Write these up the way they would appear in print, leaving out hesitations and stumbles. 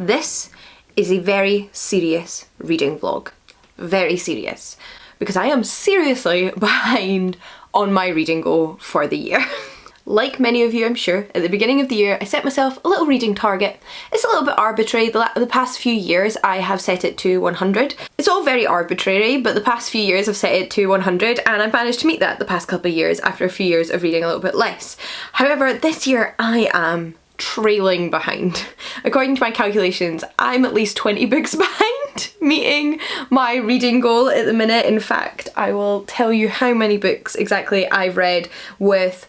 This is a very serious reading vlog. Very serious. Because I am seriously behind on my reading goal for the year. Like many of you, I'm sure, at the beginning of the year I set myself a little reading target. It's a little bit arbitrary. The past few years I have set it to 100. It's all very arbitrary, but the past few years I've set it to 100 and I've managed to meet that the past couple of years after a few years of reading a little bit less. However, this year I am trailing behind. According to my calculations, I'm at least 20 books behind meeting my reading goal at the minute. In fact, I will tell you how many books exactly I've read with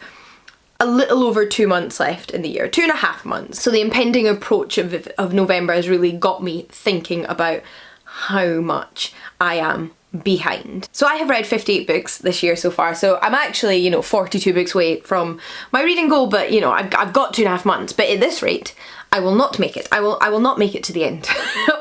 a little over 2 months left in the year, 2.5 months. So the impending approach of November has really got me thinking about how much I am behind. So I have read 58 books this year so far, so I'm actually, 42 books away from my reading goal, but I've got 2.5 months, but at this rate, I will not make it. I will not make it to the end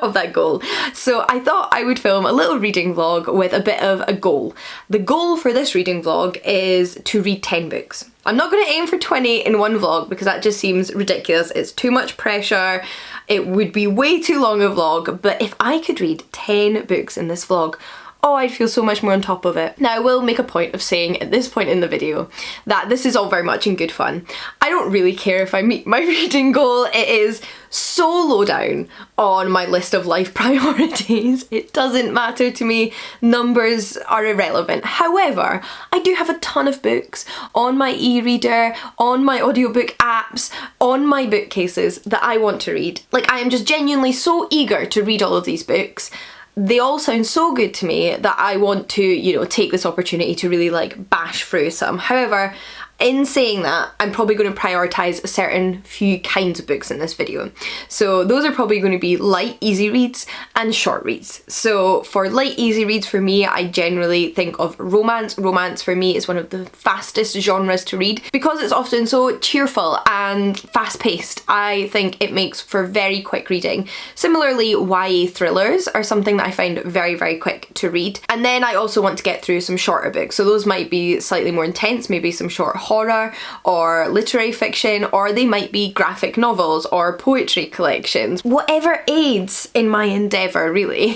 of that goal. So I thought I would film a little reading vlog with a bit of a goal. The goal for this reading vlog is to read 10 books. I'm not going to aim for 20 in one vlog because that just seems ridiculous. It's too much pressure. It would be way too long a vlog, but if I could read 10 books in this vlog, oh, I'd feel so much more on top of it. Now, I will make a point of saying at this point in the video that this is all very much in good fun. I don't really care if I meet my reading goal. It is so low down on my list of life priorities. It doesn't matter to me. Numbers are irrelevant. However, I do have a ton of books on my e-reader, on my audiobook apps, on my bookcases that I want to read. Like, I am just genuinely so eager to read all of these books. They all sound so good to me that I want to, take this opportunity to really bash through some. However, in saying that, I'm probably going to prioritise a certain few kinds of books in this video. So those are probably going to be light, easy reads and short reads. So for light, easy reads for me, I generally think of romance. Romance for me is one of the fastest genres to read because it's often so cheerful and fast-paced. I think it makes for very quick reading. Similarly, YA thrillers are something that I find very, very quick to read. And then I also want to get through some shorter books. So those might be slightly more intense, maybe some short horror or literary fiction, or they might be graphic novels or poetry collections. Whatever aids in my endeavour, really.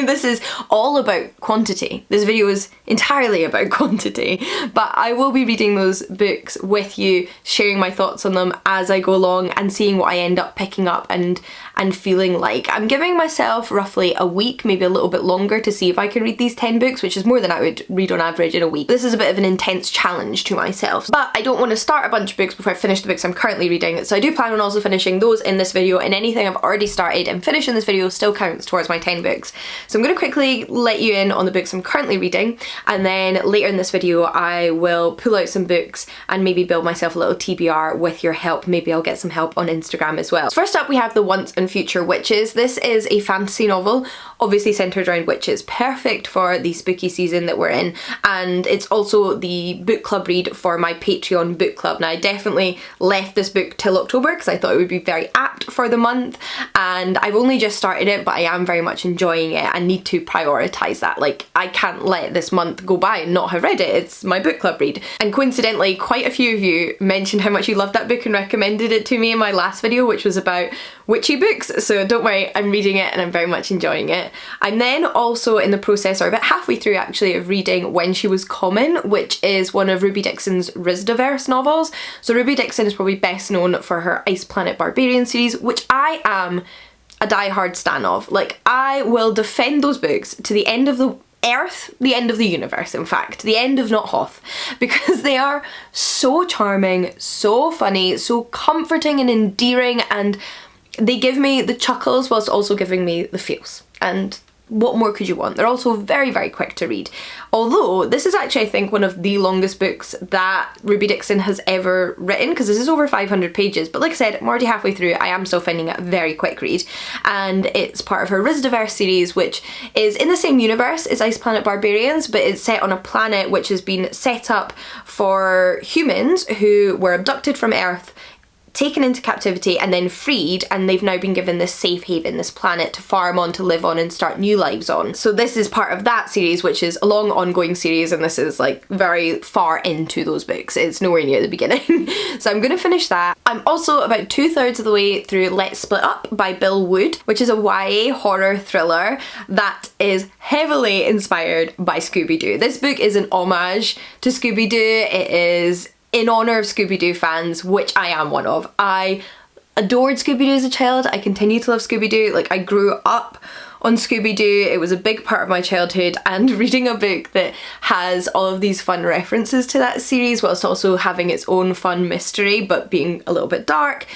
This is all about quantity. This video is entirely about quantity, but I will be reading those books with you, sharing my thoughts on them as I go along and seeing what I end up picking up and feeling like. I'm giving myself roughly a week, maybe a little bit longer, to see if I can read these 10 books, which is more than I would read on average in a week. This is a bit of an intense challenge to myself, but I don't want to start a bunch of books before I finish the books I'm currently reading, so I do plan on also finishing those in this video, and anything I've already started and finished in this video still counts towards my 10 books. So I'm going to quickly let you in on the books I'm currently reading, and then later in this video I will pull out some books and maybe build myself a little TBR with your help. Maybe I'll get some help on Instagram as well. So first up we have The Once and Future Witches. This is a fantasy novel, obviously centred around witches, perfect for the spooky season that we're in, and it's also the book club read for my Patreon book club. Now, I definitely left this book till October because I thought it would be very apt for the month, and I've only just started it, but I am very much enjoying it and need to prioritise that. Like, I can't let this month go by and not have read it. It's my book club read. And coincidentally, quite a few of you mentioned how much you loved that book and recommended it to me in my last video, which was about witchy books, so don't worry, I'm reading it and I'm very much enjoying it. I'm then also in the process, or about halfway through actually, of reading When She Was Common, which is one of Ruby Dixon's Risdaverse novels. So Ruby Dixon is probably best known for her Ice Planet Barbarian series, which I am a die-hard stan of. Like, I will defend those books to the end of the earth, the end of the universe, in fact, the end of Not Hoth, because they are so charming, so funny, so comforting and endearing, and they give me the chuckles whilst also giving me the feels. And what more could you want? They're also very, very quick to read. Although this is actually, I think, one of the longest books that Ruby Dixon has ever written, because this is over 500 pages. But like I said, I'm already halfway through. I am still finding it a very quick read. And it's part of her Risdaverse series, which is in the same universe as Ice Planet Barbarians, but it's set on a planet which has been set up for humans who were abducted from Earth taken into captivity and then freed, and they've now been given this safe haven, this planet to farm on, to live on and start new lives on. So this is part of that series, which is a long ongoing series, and this is like very far into those books. It's nowhere near the beginning. So I'm gonna finish that. I'm also about 2/3 of the way through Let's Split Up by Bill Wood, which is a YA horror thriller that is heavily inspired by Scooby-Doo. This book is an homage to Scooby-Doo. It is in honour of Scooby-Doo fans, which I am one of. I adored Scooby-Doo as a child. I continue to love Scooby-Doo. Like, I grew up on Scooby-Doo. It was a big part of my childhood, and reading a book that has all of these fun references to that series whilst also having its own fun mystery but being a little bit dark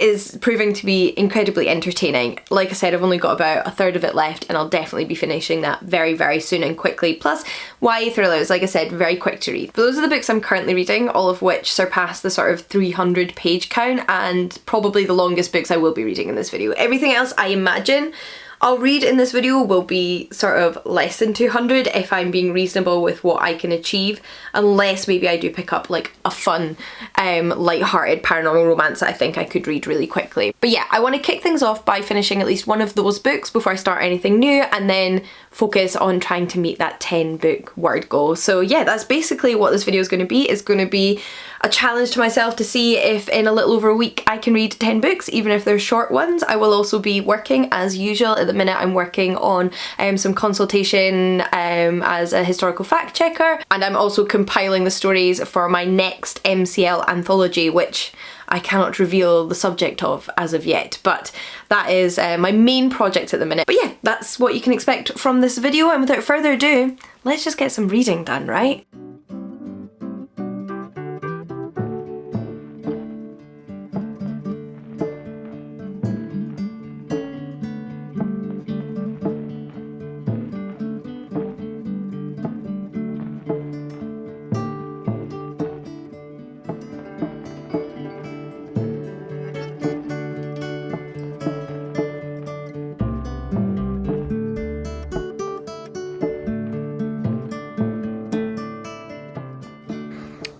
is proving to be incredibly entertaining. Like I said, I've only got about 1/3 of it left, and I'll definitely be finishing that very, very soon and quickly. Plus, YA thrillers, like I said, very quick to read. But those are the books I'm currently reading, all of which surpass the sort of 300 page count, and probably the longest books I will be reading in this video. Everything else, I imagine, I'll read in this video will be sort of less than 200 if I'm being reasonable with what I can achieve, unless maybe I do pick up like a fun, light-hearted paranormal romance that I think I could read really quickly. But yeah, I want to kick things off by finishing at least one of those books before I start anything new, and then focus on trying to meet that 10 book word goal. So yeah, that's basically what this video is going to be. It's going to be a challenge to myself to see if in a little over a week I can read 10 books, even if they're short ones. I will also be working as usual. At the minute I'm working on some consultation as a historical fact checker, and I'm also compiling the stories for my next MCL anthology, which I cannot reveal the subject of as of yet, but that is my main project at the minute. But yeah, that's what you can expect from this video, and without further ado, let's just get some reading done, right?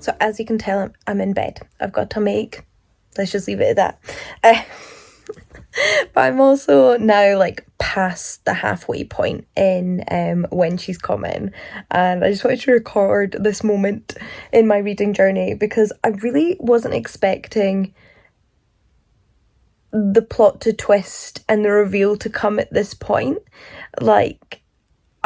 So as you can tell, I'm in bed. I've got to make, let's just leave it at that. But I'm also now like past the halfway point in when she's coming, and I just wanted to record this moment in my reading journey because I really wasn't expecting the plot to twist and the reveal to come at this point. Like,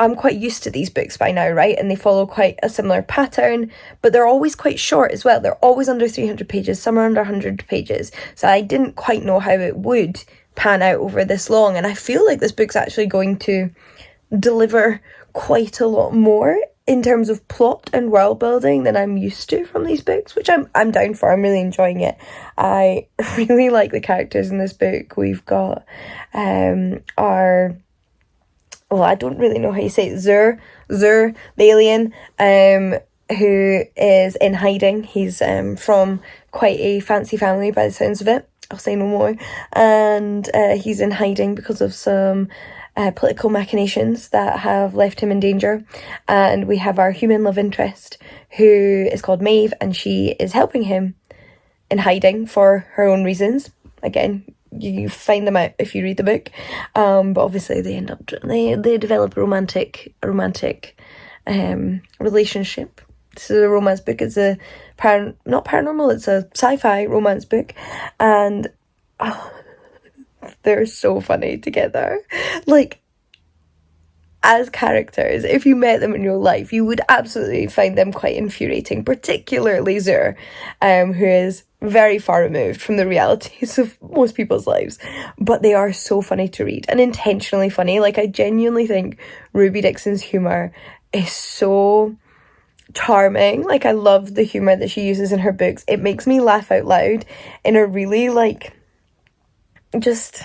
I'm quite used to these books by now, right? And they follow quite a similar pattern, but they're always quite short as well. They're always under 300 pages, some are under 100 pages. So I didn't quite know how it would pan out over this long. And I feel like this book's actually going to deliver quite a lot more in terms of plot and world building than I'm used to from these books, which I'm down for. I'm really enjoying it. I really like the characters in this book. We've got well, I don't really know how you say it, Zur, the alien, who is in hiding. He's from quite a fancy family by the sounds of it. I'll say no more. And he's in hiding because of some political machinations that have left him in danger. And we have our human love interest, who is called Maeve, and she is helping him in hiding for her own reasons. Again, you find them out if you read the book, but obviously they end up they develop a romantic relationship. This is a romance book. It's a not paranormal, it's a sci-fi romance book, and they're so funny together. Like, as characters, if you met them in real life, you would absolutely find them quite infuriating, particularly Zur, who is very far removed from the realities of most people's lives. But they are so funny to read, and intentionally funny. Like, I genuinely think Ruby Dixon's humour is so charming. Like, I love the humour that she uses in her books. It makes me laugh out loud in a really, like, just,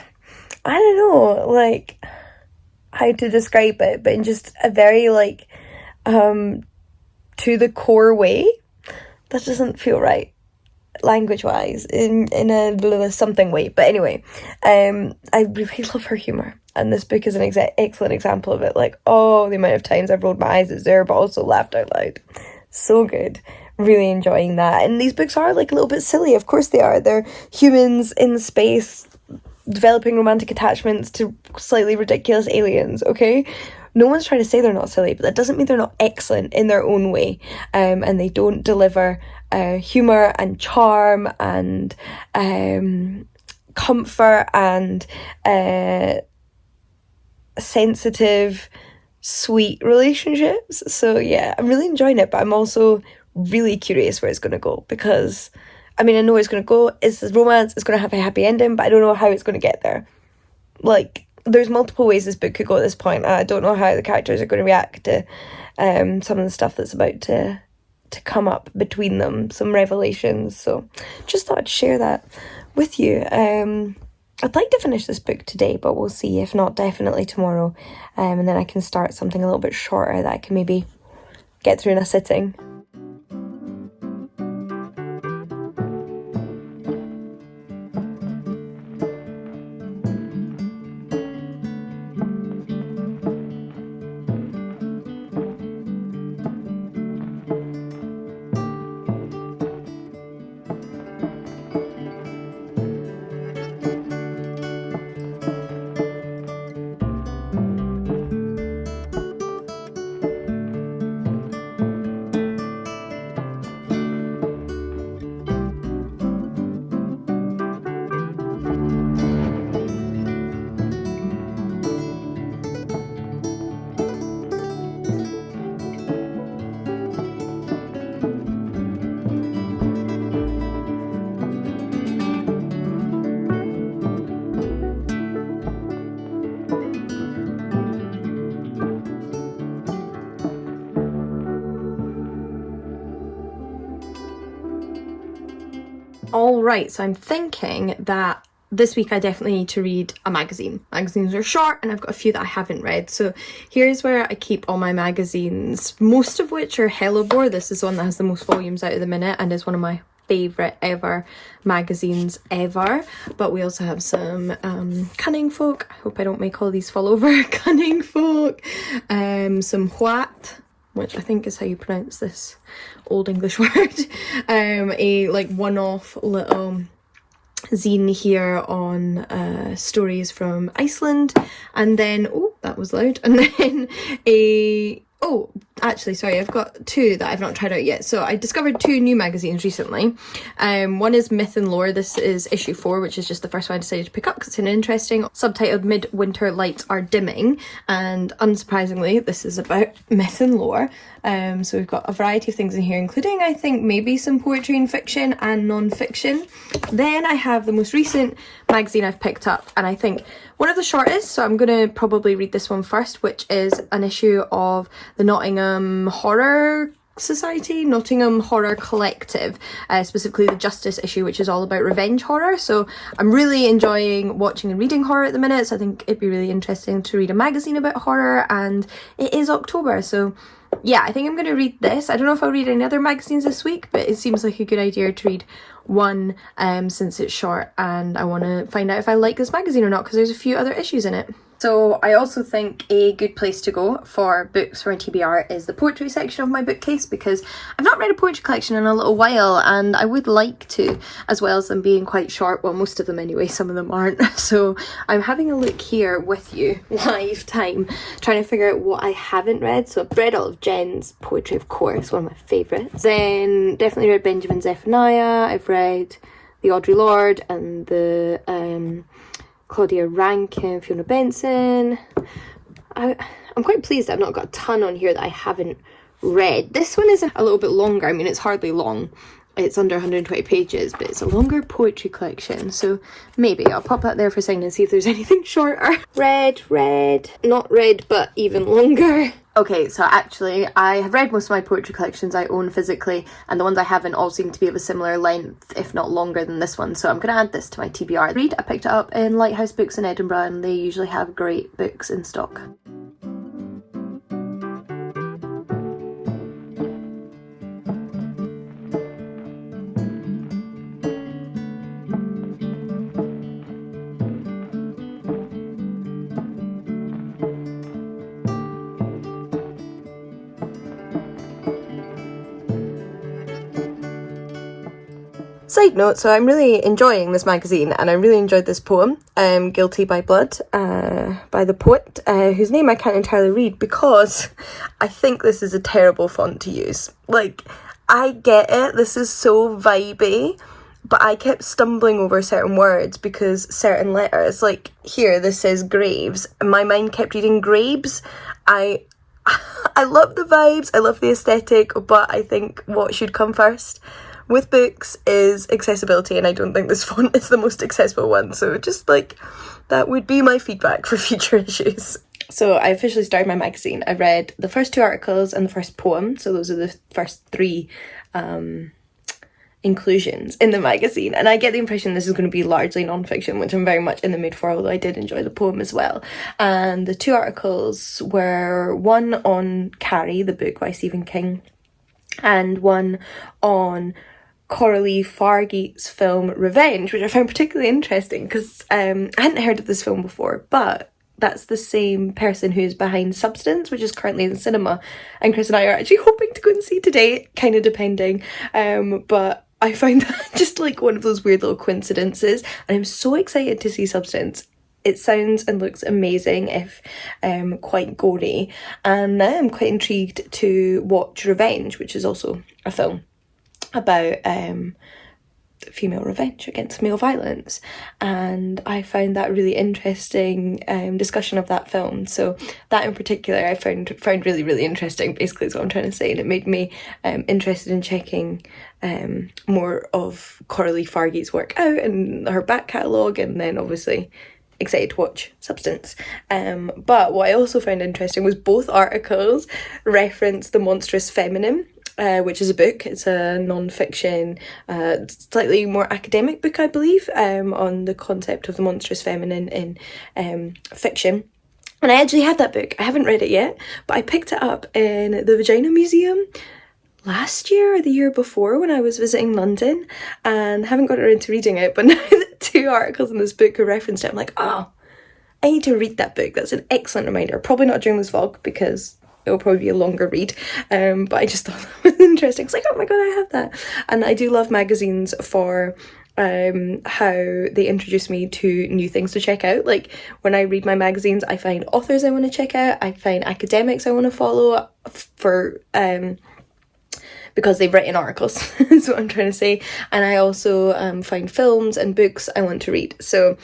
I don't know, like, how to describe it, but in just a very, like, to the core way. That doesn't feel right language-wise, in a something way. But anyway, I really love her humour, and this book is an excellent example of it. Like, oh, the amount of times I've rolled my eyes at Zur but also laughed out loud. So good. really enjoying that. And these books are like a little bit silly, of course they are. They're humans in space developing romantic attachments to slightly ridiculous aliens, okay? No one's trying to say they're not silly, but that doesn't mean they're not excellent in their own way. And they don't deliver humour and charm and comfort and sensitive, sweet relationships. So yeah, I'm really enjoying it, but I'm also really curious where it's going to go, because I mean, I know it's going to go, it's romance, it's going to have a happy ending, but I don't know how it's going to get there. Like, there's multiple ways this book could go at this point, and I don't know how the characters are going to react to some of the stuff that's about to come up between them, some revelations. So just thought I'd share that with you. I'd like to finish this book today, but we'll see. If not, definitely tomorrow, and then I can start something a little bit shorter that I can maybe get through in a sitting. Alright, so I'm thinking that this week I definitely need to read a magazine. Magazines are short and I've got a few that I haven't read. So here's where I keep all my magazines, most of which are Hellebore. This is the one that has the most volumes out at the minute and is one of my favourite ever magazines ever. But we also have some Cunning Folk. I hope I don't make all these fall over. Cunning Folk. Some What, which I think is how you pronounce this old English word. A like one-off little zine here on stories from Iceland, and then that was loud, and then actually sorry, I've got two that I've not tried out yet. So I discovered two new magazines recently. One is Myth and Lore. This is issue 4, which is just the first one I decided to pick up because it's an interesting, subtitled Midwinter Lights Are Dimming, and unsurprisingly this is about myth and lore. So we've got a variety of things in here, including I think maybe some poetry and fiction and non-fiction. Then I have the most recent magazine I've picked up, and I think one of the shortest, so I'm going to probably read this one first, which is an issue of the Nottingham Horror Society, Nottingham Horror Collective, specifically the Justice issue, which is all about revenge horror. So I'm really enjoying watching and reading horror at the minute, so I think it'd be really interesting to read a magazine about horror, and it is October, so yeah, I think I'm going to read this. I don't know if I'll read any other magazines this week, but it seems like a good idea to read one since it's short, and I want to find out if I like this magazine or not, because there's a few other issues in it. So I also think a good place to go for books for my TBR is the poetry section of my bookcase, because I've not read a poetry collection in a little while and I would like to, as well as them being quite short. Well, most of them anyway, some of them aren't. So I'm having a look here with you, live time, trying to figure out what I haven't read. So I've read all of Jen's poetry, of course, one of my favourites. Then definitely read Benjamin Zephaniah. I've read the Audre Lorde and the Claudia Rankin, Fiona Benson. I'm quite pleased that I've not got a ton on here that I haven't read. This one is a little bit longer. I mean, it's hardly long. It's under 120 pages, but it's a longer poetry collection. So maybe I'll pop that there for a second and see if there's anything shorter. Read, not read, but even longer. Okay, so actually I have read most of my poetry collections I own physically, and the ones I haven't all seem to be of a similar length, if not longer than this one, so I'm going to add this to my TBR. I picked it up in Lighthouse Books in Edinburgh, and they usually have great books in stock. side note, so I'm really enjoying this magazine, and I really enjoyed this poem, Guilty by Blood, by the poet, whose name I can't entirely read because I think this is a terrible font to use. Like, I get it, this is so vibey, but I kept stumbling over certain words because certain letters, like here, this says graves, and my mind kept reading grapes. I love the vibes, I love the aesthetic, but I think what should come first with books is accessibility, and I don't think this font is the most accessible one, so just like, that would be my feedback for future issues. So I officially started my magazine. I read the first 2 articles and the first poem, so those are the first 3 inclusions in the magazine, and I get the impression this is going to be largely non-fiction, which I'm very much in the mood for, although I did enjoy the poem as well. And the 2 articles were one on Carrie, the book by Stephen King, and one on Coralie Fargeet's film Revenge, which I found particularly interesting because I hadn't heard of this film before, but that's the same person who's behind Substance, which is currently in the cinema, and Chris and I are actually hoping to go and see today, kind of depending, but I find that just like one of those weird little coincidences, and I'm so excited to see Substance. It sounds and looks amazing, if quite gory, and now I'm quite intrigued to watch Revenge, which is also a film about female revenge against male violence, and I found that really interesting discussion of that film. So that in particular I found really, really interesting, basically is what I'm trying to say, and it made me interested in checking more of Coralie Fargeet's work out and her back catalogue, and then obviously excited to watch Substance. But what I also found interesting was both articles reference The Monstrous Feminine, which is a book. It's a non-fiction, slightly more academic book, I believe, on the concept of the monstrous feminine in fiction. And I actually have that book. I haven't read it yet, but I picked it up in the Vagina Museum last year or the year before when I was visiting London, and haven't got around to reading it, but now that 2 articles in this book are referenced, I'm like, oh, I need to read that book. That's an excellent reminder. Probably not during this vlog because it'll probably be a longer read, but I just thought that was interesting. It's like, oh my god, I have that. And I do love magazines for how they introduce me to new things to check out. Like, when I read my magazines, I find authors I want to check out, I find academics I want to follow for because they've written articles, is what I'm trying to say. And I also find films and books I want to read. So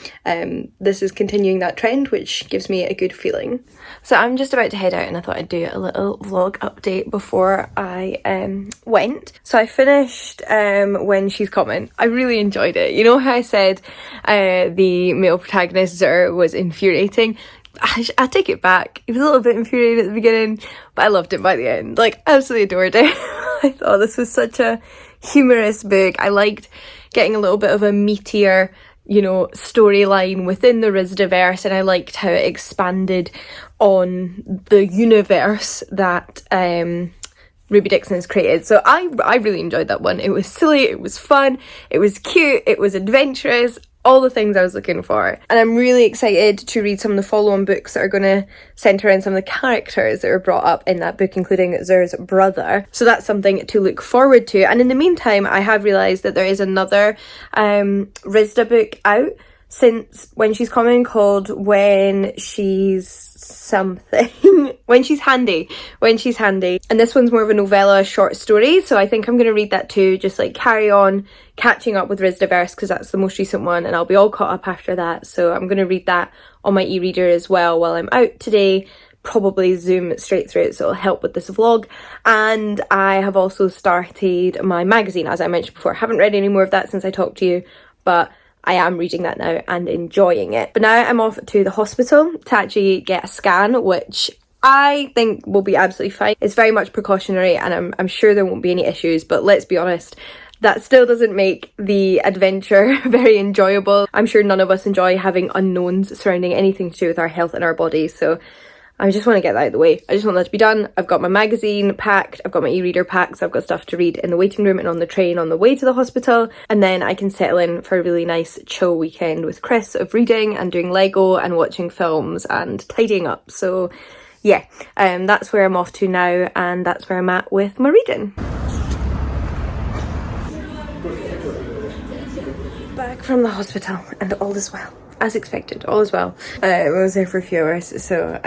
this is continuing that trend, which gives me a good feeling. So I'm just about to head out, and I thought I'd do a little vlog update before I went. So I finished When She's Coming. I really enjoyed it. You know how I said the male protagonist Zur was infuriating? I take it back. It was a little bit infuriating at the beginning, but I loved it by the end. Like, absolutely adored it. I thought this was such a humorous book. I liked getting a little bit of a meatier, you know, storyline within the Rizdaverse, and I liked how it expanded on the universe that Ruby Dixon has created. So I really enjoyed that one. It was silly, it was fun, it was cute, it was adventurous, all the things I was looking for. And I'm really excited to read some of the follow-on books that are going to centre around some of the characters that are brought up in that book, including Zur's brother. So that's something to look forward to. And in the meantime, I have realised that there is another Rizda book out since When She's Coming, called When She's something. When She's Handy. And this one's more of a novella, short story, so I think I'm going to read that too, just like carry on catching up with Rizdaverse, because that's the most recent one, and I'll be all caught up after that. So I'm going to read that on my e-reader as well while I'm out today, probably zoom straight through it, so it'll help with this vlog. And I have also started my magazine, as I mentioned before. I haven't read any more of that since I talked to you, but I am reading that now and enjoying it. But now I'm off to the hospital to actually get a scan, which I think will be absolutely fine. It's very much precautionary, and I'm sure there won't be any issues, but let's be honest, that still doesn't make the adventure very enjoyable. I'm sure none of us enjoy having unknowns surrounding anything to do with our health and our bodies, so I just want to get that out of the way. I just want that to be done. I've got my magazine packed, I've got my e-reader packed, so I've got stuff to read in the waiting room and on the train on the way to the hospital, and then I can settle in for a really nice chill weekend with Chris of reading and doing Lego and watching films and tidying up. So yeah, that's where I'm off to now, and that's where I'm at with my reading. back from the hospital and all is well. As expected, all is well. I was there for a few hours, so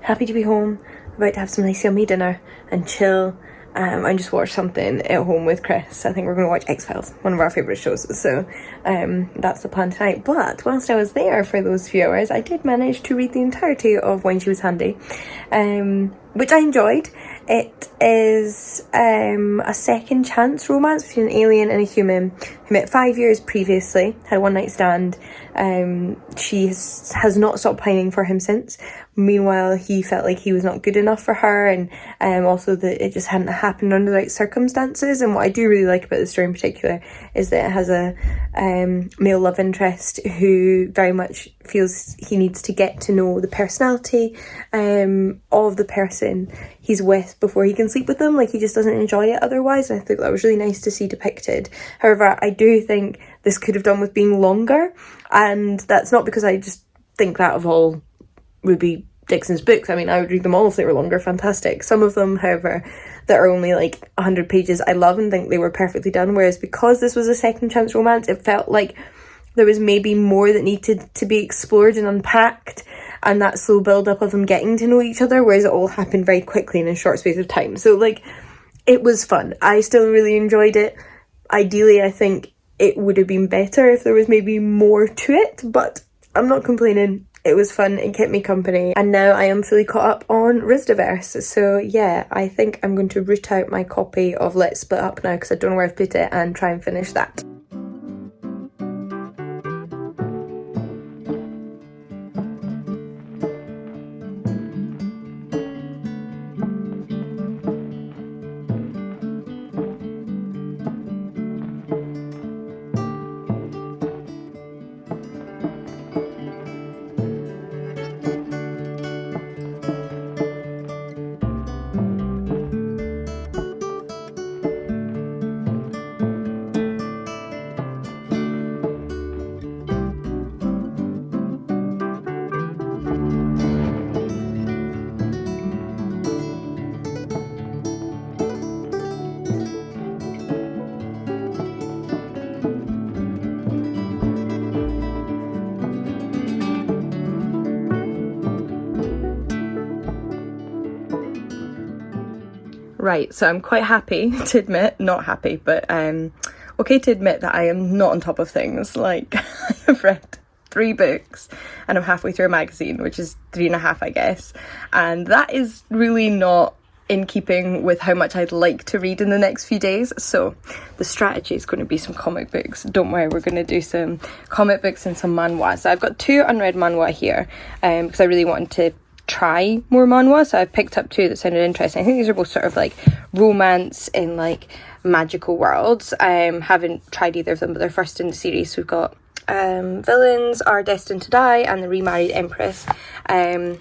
happy to be home, about to have some nice yummy dinner and chill. And just watch something at home with Chris. I think we're going to watch X-Files, one of our favourite shows. So that's the plan tonight. But whilst I was there for those few hours, I did manage to read the entirety of When She Was Handy, which I enjoyed. It is a second chance romance between an alien and a human who met 5 years previously, had a one-night stand. She has not stopped pining for him since. Meanwhile, he felt like he was not good enough for her, and also that it just hadn't happened under the right circumstances. And what I do really like about the story in particular is that it has a male love interest who very much feels he needs to get to know the personality of the person he's with before he can sleep with them. Like, he just doesn't enjoy it otherwise, and I think that was really nice to see depicted. However, I do think this could have done with being longer, and that's not because I just think that of all Ruby Dixon's books. I mean, I would read them all if they were longer, fantastic. Some of them, however, that are only like 100 pages, I love and think they were perfectly done, whereas because this was a second chance romance, it felt like there was maybe more that needed to be explored and unpacked, and that slow build up of them getting to know each other, whereas it all happened very quickly in a short space of time. So like, it was fun. I still really enjoyed it. Ideally, I think it would have been better if there was maybe more to it, but I'm not complaining. It was fun, it kept me company, and now I am fully caught up on Risdiverse. So yeah, I think I'm going to root out my copy of Let's Split Up now because I don't know where I've put it, and try and finish that. Right, so I'm quite happy to admit, not happy, but okay to admit that I am not on top of things. Like, I have read 3 books and I'm halfway through a magazine, which is 3.5, I guess. And that is really not in keeping with how much I'd like to read in the next few days. So the strategy is going to be some comic books. Don't worry, we're going to do some comic books and some manhwa. So I've got 2 unread manhwa here because I really wanted to try more manhwa, so I've picked up 2 that sounded interesting. I think these are both sort of like romance in like magical worlds. Haven't tried either of them, but they're first in the series. So we've got Villains, Are Destined to Die, and The Remarried Empress. And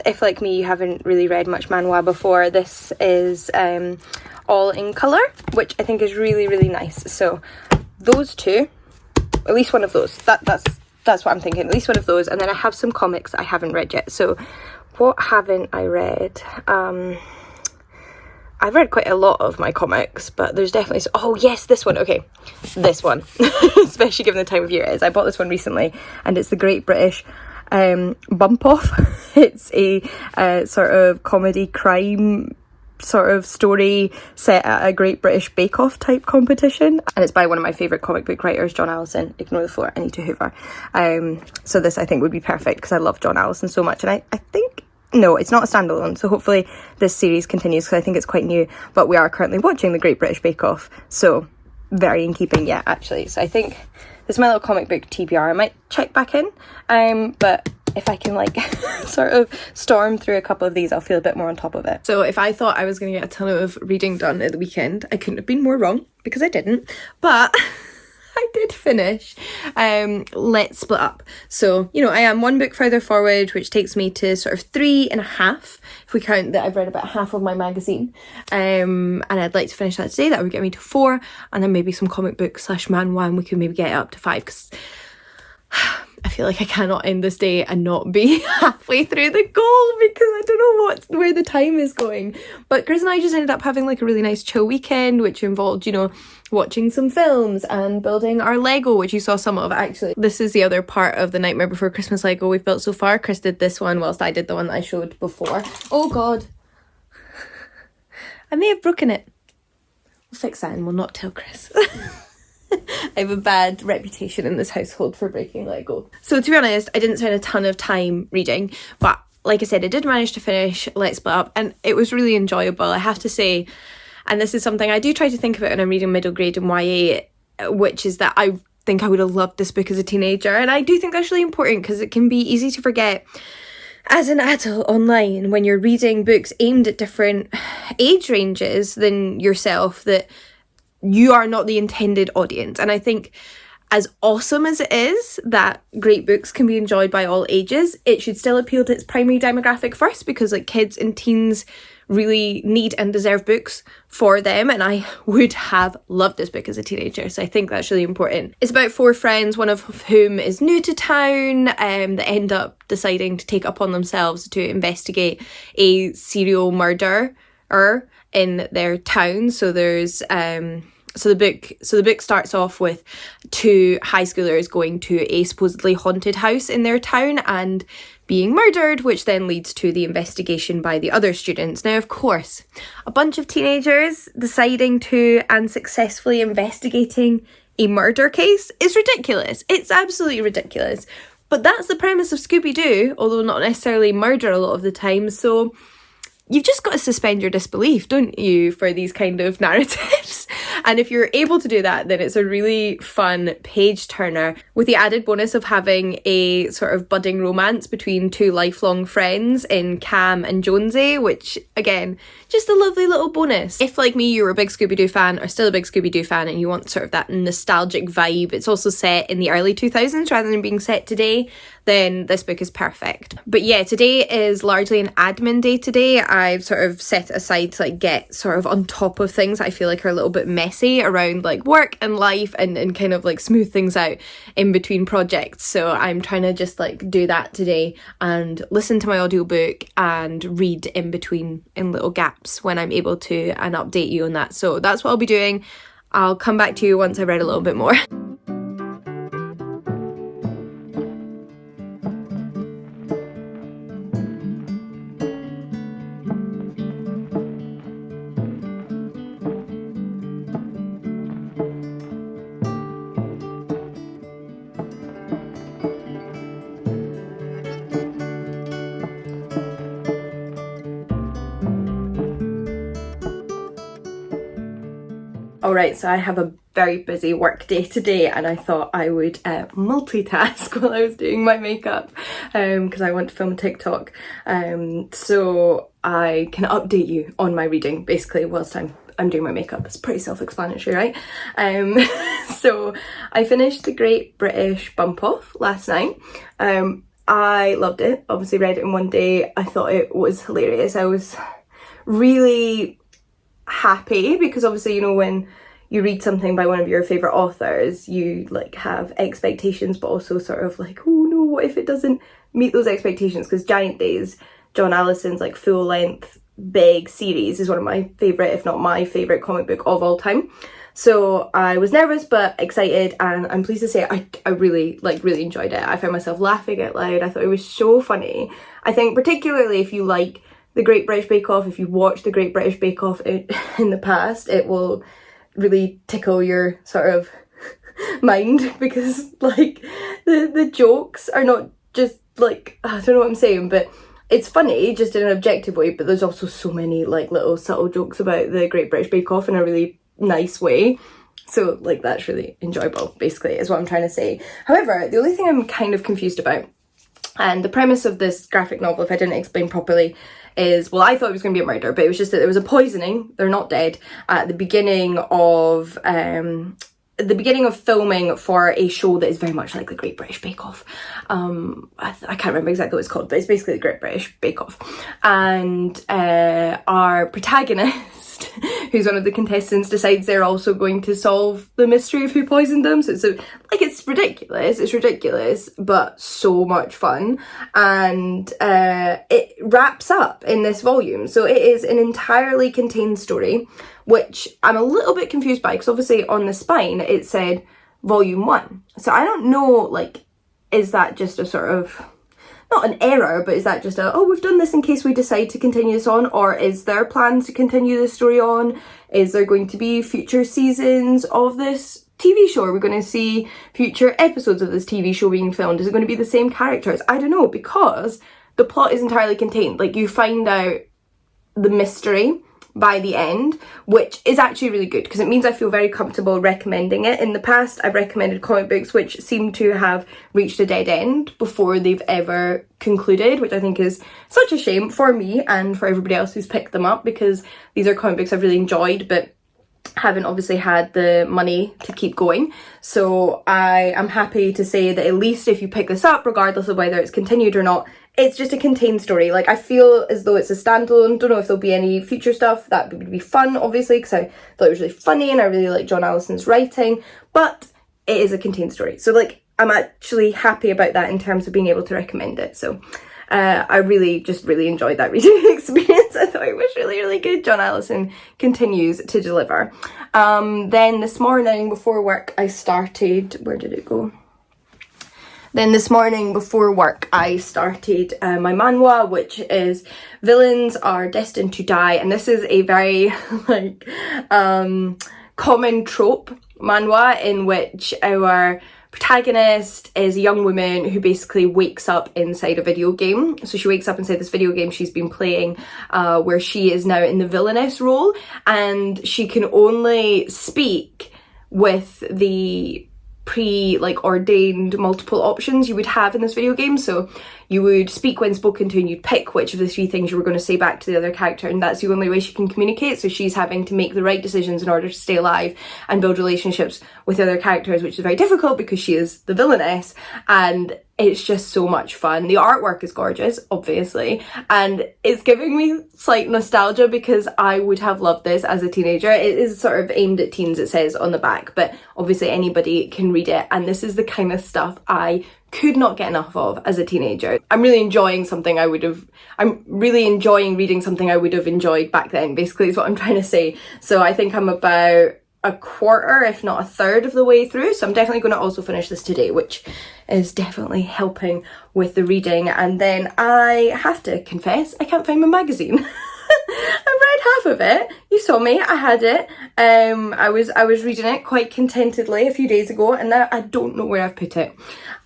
if, like me, you haven't really read much manhwa before, this is all in colour, which I think is really, really nice. So those 2, at least one of those, that's what I'm thinking, at least one of those. And then I have some comics that I haven't read yet. So what haven't I read? I've read quite a lot of my comics, but there's definitely... Oh, yes, this one. Okay, this one. Especially given the time of year it is. I bought this one recently, and it's the Great British Bump Off. It's a sort of comedy crime sort of story set at a Great British Bake Off type competition, and it's by one of my favourite comic book writers, John Allison. Ignore the floor, I need to hoover. So this I think would be perfect because I love John Allison so much, and I think, no, it's not a standalone, so hopefully this series continues because I think it's quite new, but we are currently watching the Great British Bake Off, so very in keeping, yeah, actually. So I think this is my little comic book TBR. I might check back in, but if I can like sort of storm through a couple of these, I'll feel a bit more on top of it. So if I thought I was going to get a ton of reading done at the weekend, I couldn't have been more wrong, because I didn't. But I did finish Let's Split Up. So, you know, I am 1 book further forward, which takes me to sort of 3.5, if we count that I've read about half of my magazine. And I'd like to finish that today. That would get me to 4, and then maybe some comic book / manhwa, and we could maybe get it up to 5, because I feel like I cannot end this day and not be halfway through the goal because I don't know where the time is going. But Chris and I just ended up having like a really nice chill weekend, which involved, you know, watching some films and building our Lego, which you saw some of actually. This is the other part of the Nightmare Before Christmas Lego we've built so far. Chris did this one whilst I did the one that I showed before. Oh God. I may have broken it. We'll fix that and we'll not tell Chris. I have a bad reputation in this household for breaking Lego. So to be honest, I didn't spend a ton of time reading, but like I said, I did manage to finish Let's Split Up and it was really enjoyable, I have to say. And this is something I do try to think about when I'm reading middle grade and YA, which is that I think I would have loved this book as a teenager. And I do think that's really important because it can be easy to forget as an adult online when you're reading books aimed at different age ranges than yourself that you are not the intended audience. And I think as awesome as it is that great books can be enjoyed by all ages, it should still appeal to its primary demographic first, because like kids and teens really need and deserve books for them, and I would have loved this book as a teenager, so I think that's really important. It's about 4 friends, one of whom is new to town, that end up deciding to take it upon themselves to investigate a serial murderer in their town. So there's So the book starts off with 2 high schoolers going to a supposedly haunted house in their town and being murdered, which then leads to the investigation by the other students. Now, of course, a bunch of teenagers deciding to and successfully investigating a murder case is ridiculous. It's absolutely ridiculous. But that's the premise of Scooby-Doo, although not necessarily murder a lot of the time. So you've just got to suspend your disbelief, don't you, for these kind of narratives? And if you're able to do that, then it's a really fun page turner, with the added bonus of having a sort of budding romance between 2 lifelong friends in Cam and Jonesy, which, again, just a lovely little bonus. If, like me, you were a big Scooby-Doo fan, or still a big Scooby-Doo fan, and you want sort of that nostalgic vibe, it's also set in the early 2000s rather than being set today, then this book is perfect. But yeah, today is largely an admin day today. I've sort of set it aside to like get sort of on top of things I feel like are a little bit messy around like work and life, and kind of like smooth things out in between projects. So I'm trying to just like do that today and listen to my audiobook and read in between in little gaps when I'm able to, and update you on that. So that's what I'll be doing. I'll come back to you once I've read a little bit more. Alright, so I have a very busy work day today, and I thought I would multitask while I was doing my makeup, because I want to film a TikTok, so I can update you on my reading basically whilst I'm doing my makeup. It's pretty self-explanatory, right? So I finished The Great British Bump Off last night. I loved it, obviously read it in one day. I thought it was hilarious. I was really happy because obviously, you know, when you read something by one of your favourite authors, you like have expectations, but also sort of like, oh no, what if it doesn't meet those expectations? Because Giant Days, John Allison's like full-length big series, is one of my favourite, if not my favourite comic book of all time. So I was nervous but excited, and I'm pleased to say I really enjoyed it. I found myself laughing out loud. I thought it was so funny. I think particularly if you like The Great British Bake Off, if you've watched The Great British Bake Off in the past, it will really tickle your sort of mind, because like the jokes are not just like, I don't know what I'm saying, but it's funny just in an objective way, but there's also so many like little subtle jokes about The Great British Bake Off in a really nice way. So like that's really enjoyable, basically, is what I'm trying to say. However, the only thing I'm kind of confused about, and the premise of this graphic novel, if I didn't explain properly, is, well, I thought it was going to be a murder, but it was just that there was a poisoning, they're not dead, at the beginning of filming for a show that is very much like The Great British Bake Off. I can't remember exactly what it's called, but it's basically The Great British Bake Off. And our protagonist host, who's one of the contestants, decides they're also going to solve the mystery of who poisoned them. So it's ridiculous, but so much fun. And it wraps up in this volume. So it is an entirely contained story, which I'm a little bit confused by, because obviously on the spine it said volume 1. So I don't know, like, is that just a sort of, not an error, but is that just a, oh, we've done this in case we decide to continue this on? Or is there plans to continue this story on? Is there going to be future seasons of this TV show? Are we going to see future episodes of this TV show being filmed? Is it going to be the same characters? I don't know, because the plot is entirely contained. Like, you find out the mystery by the end, which is actually really good, because it means I feel very comfortable recommending it. In the past, I've recommended comic books which seem to have reached a dead end before they've ever concluded, which I think is such a shame for me and for everybody else who's picked them up, because these are comic books I've really enjoyed, but haven't obviously had the money to keep going. So I am happy to say that at least if you pick this up, regardless of whether it's continued or not, it's just a contained story. Like, I feel as though it's a standalone. Don't know if there'll be any future stuff. That would be fun, obviously, because I thought it was really funny and I really like John Allison's writing, but it is a contained story. So, like, I'm actually happy about that in terms of being able to recommend it. So I really enjoyed that reading experience. I thought it was really good. John Allison continues to deliver. Then this morning before work I started, where did it go? Then this morning before work I started my manhwa, which is Villains Are Destined to Die, and this is a very like common trope manhwa in which our protagonist is a young woman who basically wakes up inside a video game. So she wakes up inside this video game she's been playing, where she is now in the villainess role, and she can only speak with the ordained multiple options you would have in this video game. So you would speak when spoken to, and you'd pick which of the 3 things you were going to say back to the other character, and that's the only way she can communicate. So she's having to make the right decisions in order to stay alive and build relationships with other characters, which is very difficult because she is the villainess, and it's just so much fun. The artwork is gorgeous, obviously, and it's giving me slight nostalgia because I would have loved this as a teenager. It is sort of aimed at teens, it says on the back, but obviously anybody can read it, and this is the kind of stuff I could not get enough of as a teenager. I'm really enjoying reading something I would have enjoyed back then, basically, is what I'm trying to say. So I think I'm about a quarter, if not a third of the way through, so I'm definitely going to also finish this today, which is definitely helping with the reading. And then I have to confess, I can't find my magazine. I read half of it. You saw me, I had it. I was reading it quite contentedly a few days ago, and now I don't know where I've put it.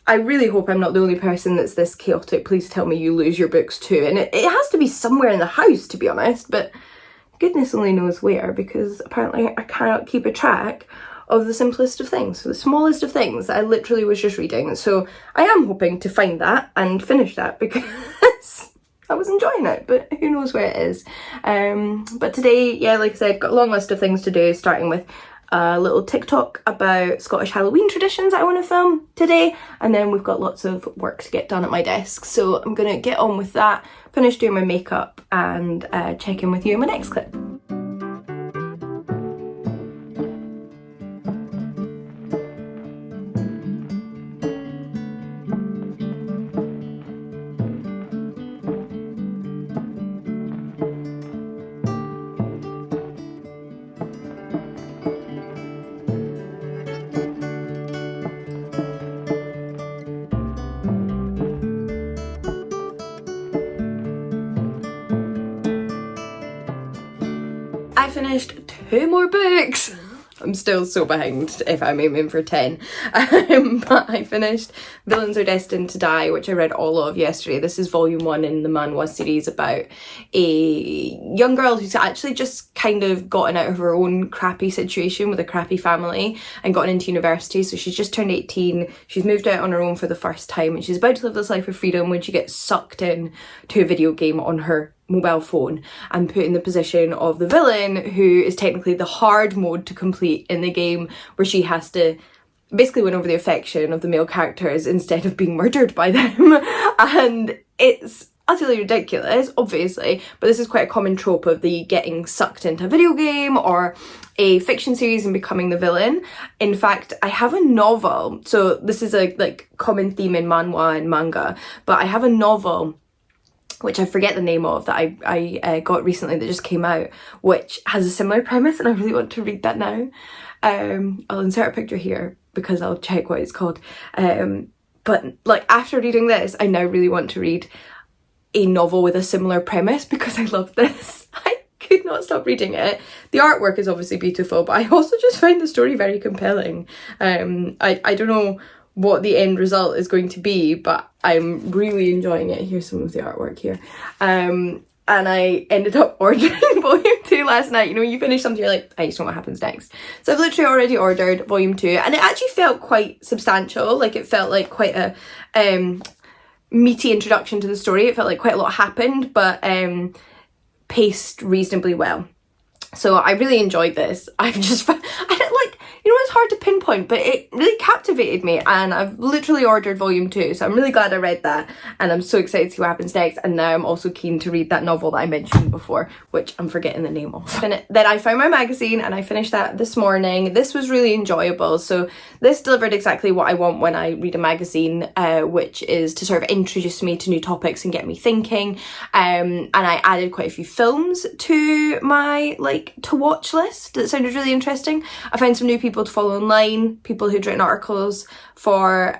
I really hope I'm not the only person that's this chaotic. Please tell me you lose your books too. And it has to be somewhere in the house, to be honest, but goodness only knows where, because apparently I cannot keep a track of the simplest of things, the smallest of things that I literally was just reading. So I am hoping to find that and finish that, because I was enjoying it, but who knows where it is. But today, yeah, like I said, got a long list of things to do, starting with a little TikTok about Scottish Halloween traditions I want to film today, and then we've got lots of work to get done at my desk, so I'm gonna get on with that, finish doing my makeup, and check in with you in my next clip. I finished 2 more books. I'm still so behind if I'm aiming for 10. But I finished Villains Are Destined to Die, which I read all of yesterday. This is volume 1 in the manhwa series about a young girl who's actually just kind of gotten out of her own crappy situation with a crappy family and gotten into university. So she's just turned 18. She's moved out on her own for the first time, and she's about to live this life of freedom when she gets sucked in to a video game on her mobile phone and put in the position of the villain, who is technically the hard mode to complete in the game, where she has to basically win over the affection of the male characters instead of being murdered by them. And it's utterly ridiculous, obviously, but this is quite a common trope of the getting sucked into a video game or a fiction series and becoming the villain. In fact, I have a novel, so this is a like common theme in manhwa and manga, but I have a novel which I forget the name of, that I got recently that just came out, which has a similar premise, and I really want to read that now. I'll insert a picture here because I'll check what it's called. But like after reading this, I now really want to read a novel with a similar premise because I love this. I could not stop reading it. The artwork is obviously beautiful, but I also just find the story very compelling. I don't know what the end result is going to be, but I'm really enjoying it. Here's some of the artwork here. And I ended up ordering volume 2 last night. You know, you finish something, you're like, I just know what happens next. So I've literally already ordered volume 2, and it actually felt quite substantial. Like, it felt like quite a meaty introduction to the story. It felt like quite a lot happened, but paced reasonably well. So I really enjoyed this. I've just, I don't like, you know, it's hard to pinpoint, but it really captivated me, and I've literally ordered volume 2, so I'm really glad I read that, and I'm so excited to see what happens next. And now I'm also keen to read that novel that I mentioned before, which I'm forgetting the name of. And then I found my magazine and I finished that this morning. This was really enjoyable. So this delivered exactly what I want when I read a magazine, which is to sort of introduce me to new topics and get me thinking. And I added quite a few films to my to watch list that sounded really interesting. I found some new people to follow online, people who'd written articles for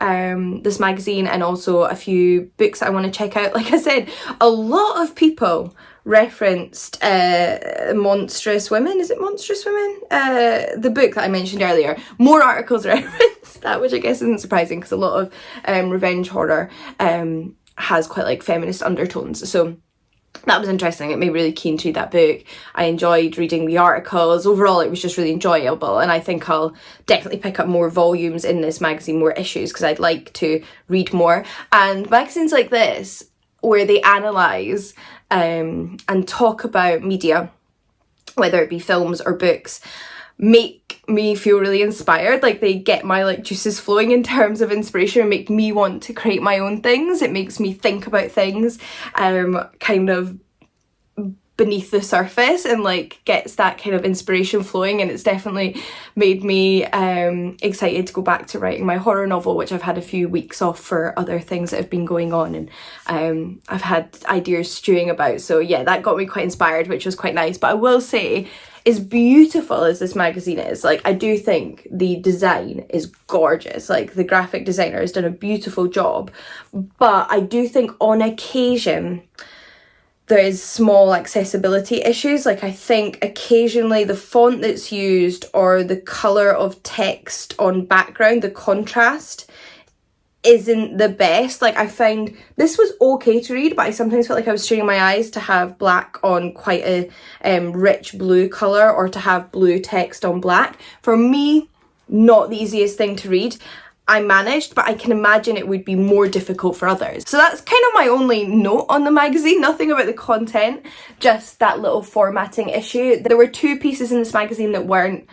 this magazine, and also a few books that I want to check out. Like I said, a lot of people referenced Monstrous Women. Is it Monstrous Women? The book that I mentioned earlier. More articles referenced that, which I guess isn't surprising because a lot of revenge horror has quite like feminist undertones. So that was interesting. It made me really keen to read that book. I enjoyed reading the articles. Overall, it was just really enjoyable, and I think I'll definitely pick up more volumes in this magazine, more issues, because I'd like to read more. And magazines like this, where they analyse and talk about media, whether it be films or books, make me feel really inspired. Like, they get my like juices flowing in terms of inspiration and make me want to create my own things. It makes me think about things kind of beneath the surface, and like gets that kind of inspiration flowing, and it's definitely made me excited to go back to writing my horror novel, which I've had a few weeks off for other things that have been going on, and I've had ideas stewing about. So yeah, that got me quite inspired, which was quite nice. But I will say, as beautiful as this magazine is, like, I do think the design is gorgeous. Like, the graphic designer has done a beautiful job, but I do think on occasion there is small accessibility issues. Like, I think occasionally the font that's used or the colour of text on background, the contrast, isn't the best. Like, I found this was okay to read, but I sometimes felt like I was straining my eyes to have black on quite a rich blue colour, or to have blue text on black. For me, not the easiest thing to read. I managed, but I can imagine it would be more difficult for others. So that's kind of my only note on the magazine. Nothing about the content, just that little formatting issue. There were 2 pieces in this magazine that weren't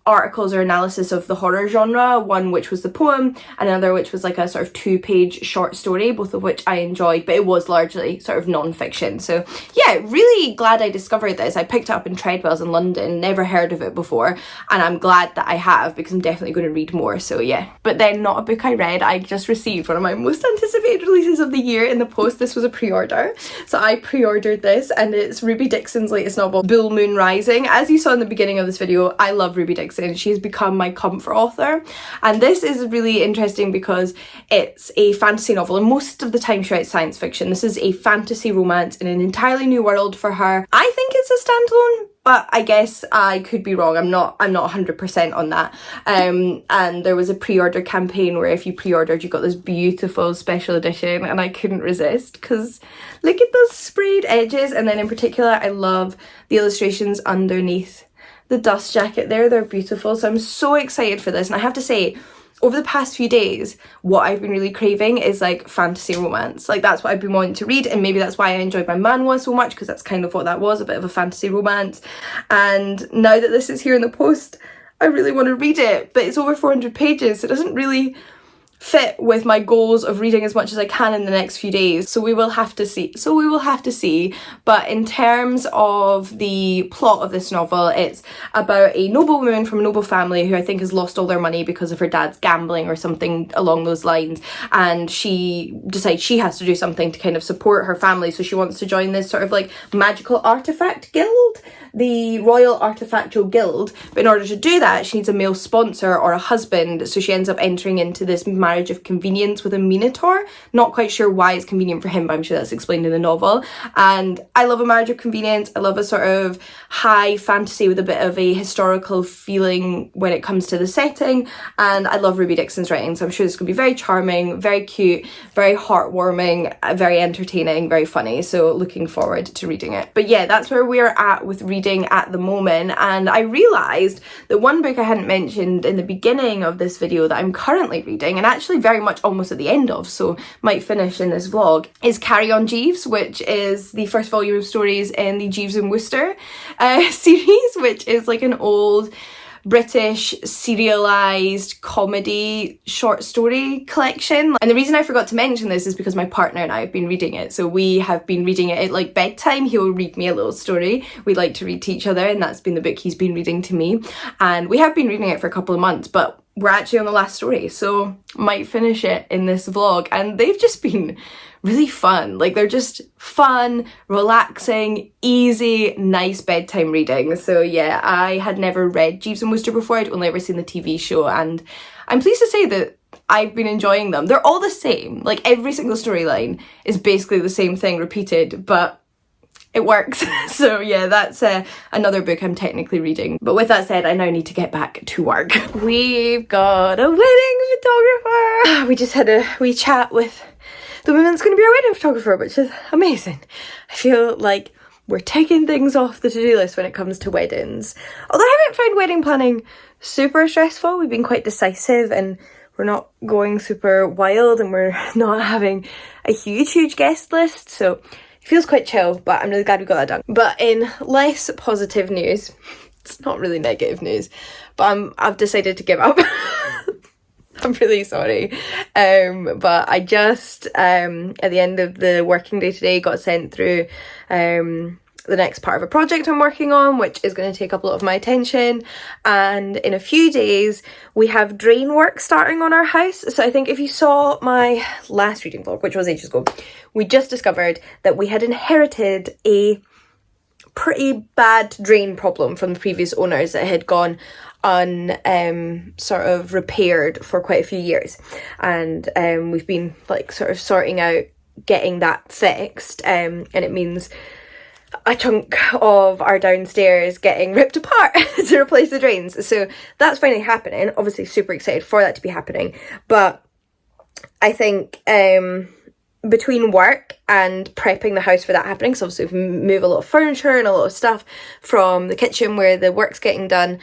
articles or analysis of the horror genre, one which was the poem, and another which was like a sort of 2-page short story, both of which I enjoyed, but it was largely sort of non-fiction. So yeah, really glad I discovered this. I picked it up in Treadwell's in London, never heard of it before, and I'm glad that I have, because I'm definitely going to read more. So yeah, but then not a book I read. I just received one of my most anticipated releases of the year in the post. This was a pre-order, so I pre-ordered this, and it's Ruby Dixon's latest novel, Bull Moon Rising. As you saw in the beginning of this video, I love Ruby Dixon. She's become my comfort author, and this is really interesting because it's a fantasy novel, and most of the time she writes science fiction. This is a fantasy romance in an entirely new world for her. I think it's a standalone, but I guess I could be wrong. I'm not 100% on that. And there was a pre-order campaign where if you pre-ordered, you got this beautiful special edition, and I couldn't resist because look at those sprayed edges. And then in particular, I love the illustrations underneath the dust jacket there. They're beautiful. So I'm so excited for this. And I have to say, over the past few days, what I've been really craving is like fantasy romance. Like, that's what I've been wanting to read, and maybe that's why I enjoyed my manhwa so much, because that's kind of what that was, a bit of a fantasy romance. And now that this is here in the post, I really want to read it, but it's over 400 pages, so it doesn't really fit with my goals of reading as much as I can in the next few days, so we will have to see. But in terms of the plot of this novel, it's about a noble woman from a noble family who I think has lost all their money because of her dad's gambling or something along those lines, and she decides she has to do something to kind of support her family, so she wants to join this sort of like magical artifact guild, the Royal Artifactual Guild. But in order to do that, she needs a male sponsor or a husband, so she ends up entering into this marriage of convenience with a minotaur. Not quite sure why it's convenient for him, but I'm sure that's explained in the novel. And I love a marriage of convenience. I love a sort of high fantasy with a bit of a historical feeling when it comes to the setting, and I love Ruby Dixon's writing, so I'm sure this could be very charming, very cute, very heartwarming, very entertaining, very funny, so looking forward to reading it. But yeah, that's where we're at with reading at the moment. And I realised that one book I hadn't mentioned in the beginning of this video that I'm currently reading, and actually very much almost at the end of, so might finish in this vlog, is On Jeeves, which is the first volume of stories in the Jeeves and Wooster series, which is like an old British serialised comedy short story collection. And the reason I forgot to mention this is because my partner and I have been reading it. So we have been reading it at like bedtime. He'll read me a little story. We like to read to each other, and that's been the book he's been reading to me. And we have been reading it for a couple of months, but we're actually on the last story, so might finish it in this vlog. And they've just been really fun. Like, they're just fun, relaxing, easy, nice bedtime reading. So yeah, I had never read Jeeves and Wooster before. I'd only ever seen the TV show, and I'm pleased to say that I've been enjoying them. They're all the same. Like, every single storyline is basically the same thing repeated, but it works. So yeah, that's another book I'm technically reading. But with that said, I now need to get back to work. We've got a wedding photographer. We just had a wee chat with the woman that's going to be our wedding photographer, which is amazing. I feel like we're taking things off the to-do list when it comes to weddings. Although I haven't found wedding planning super stressful. We've been quite decisive, and we're not going super wild, and we're not having a huge guest list. So it feels quite chill, but I'm really glad we got that done. But in less positive news, it's not really negative news, but I've decided to give up. I'm really sorry, but I just at the end of the working day today got sent through the next part of a project I'm working on, which is going to take up a lot of my attention. And in a few days we have drain work starting on our house. So I think if you saw my last reading vlog, which was ages ago, we just discovered that we had inherited a pretty bad drain problem from the previous owners that had gone sort of repaired for quite a few years, and we've been like sort of sorting out getting that fixed, and it means a chunk of our downstairs getting ripped apart to replace the drains. So that's finally happening. Obviously super excited for that to be happening, but I think between work and prepping the house for that happening, so obviously we move a lot of furniture and a lot of stuff from the kitchen where the work's getting done,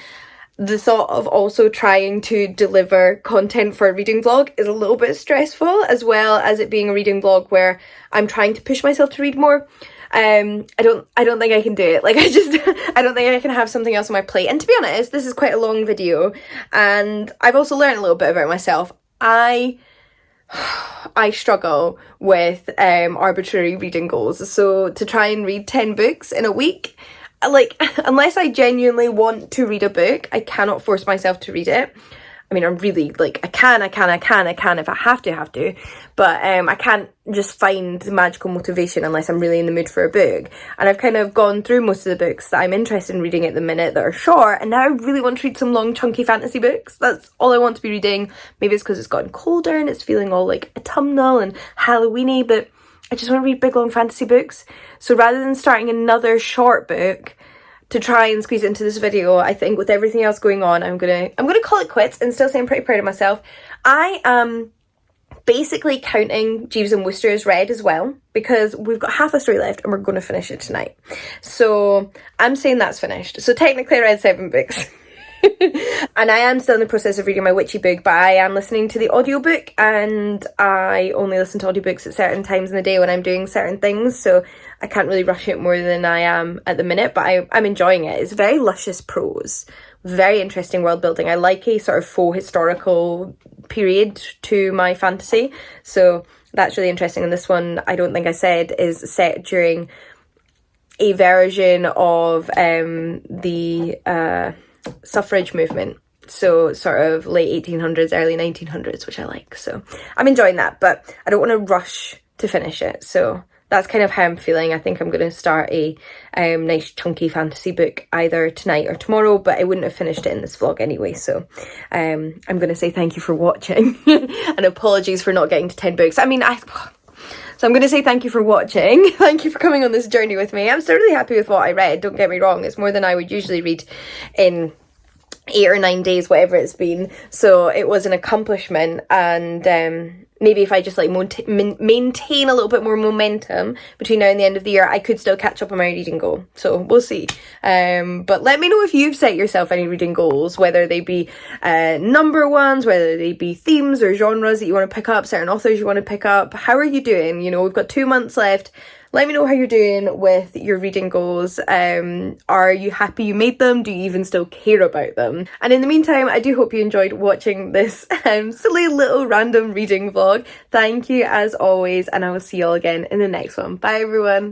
the thought of also trying to deliver content for a reading vlog is a little bit stressful, as well as it being a reading vlog where I'm trying to push myself to read more. I don't think I can do it. Like, I don't think I can have something else on my plate. And to be honest, this is quite a long video, and I've also learned a little bit about myself. I struggle with arbitrary reading goals. So to try and read 10 books in a week, like, unless I genuinely want to read a book, I cannot force myself to read it. I mean, I'm really, like, I can if I have to, but I can't just find the magical motivation unless I'm really in the mood for a book. And I've kind of gone through most of the books that I'm interested in reading at the minute that are short, and now I really want to read some long, chunky fantasy books. That's all I want to be reading. Maybe it's because it's gotten colder and it's feeling all, like, autumnal and Halloweeny, but I just want to read big, long fantasy books. So rather than starting another short book to try and squeeze it into this video, I think with everything else going on, I'm gonna call it quits, and still say I'm pretty proud of myself. I am basically counting Jeeves and Wooster as read as well, because we've got half a story left and we're going to finish it tonight. So I'm saying that's finished. So technically I read 7 books. And I am still in the process of reading my witchy book, but I am listening to the audiobook, and I only listen to audiobooks at certain times in the day when I'm doing certain things, so I can't really rush it more than I am at the minute, but I'm enjoying it. It's very luscious prose, very interesting world building. I like a sort of faux historical period to my fantasy, so that's really interesting. And this one, I don't think I said, is set during a version of the suffrage movement, so sort of late 1800s, early 1900s, which I like, so I'm enjoying that, but I don't want to rush to finish it, so that's kind of how I'm feeling. I think I'm going to start a nice chunky fantasy book either tonight or tomorrow, but I wouldn't have finished it in this vlog anyway, so I'm going to say thank you for watching and apologies for not getting to 10 books. I mean, so I'm going to say thank you for watching. Thank you for coming on this journey with me. I'm still really happy with what I read, don't get me wrong. It's more than I would usually read in 8 or 9 days, whatever it's been. So it was an accomplishment, and maybe if I just like maintain a little bit more momentum between now and the end of the year, I could still catch up on my reading goal. So we'll see. But let me know if you've set yourself any reading goals, whether they be number ones, whether they be themes or genres that you want to pick up, certain authors you want to pick up. How are you doing? You know, we've got 2 months left. Let me know how you're doing with your reading goals. Are you happy you made them? Do you even still care about them? And in the meantime, I do hope you enjoyed watching this silly little random reading vlog. Thank you as always, and I will see you all again in the next one. Bye everyone.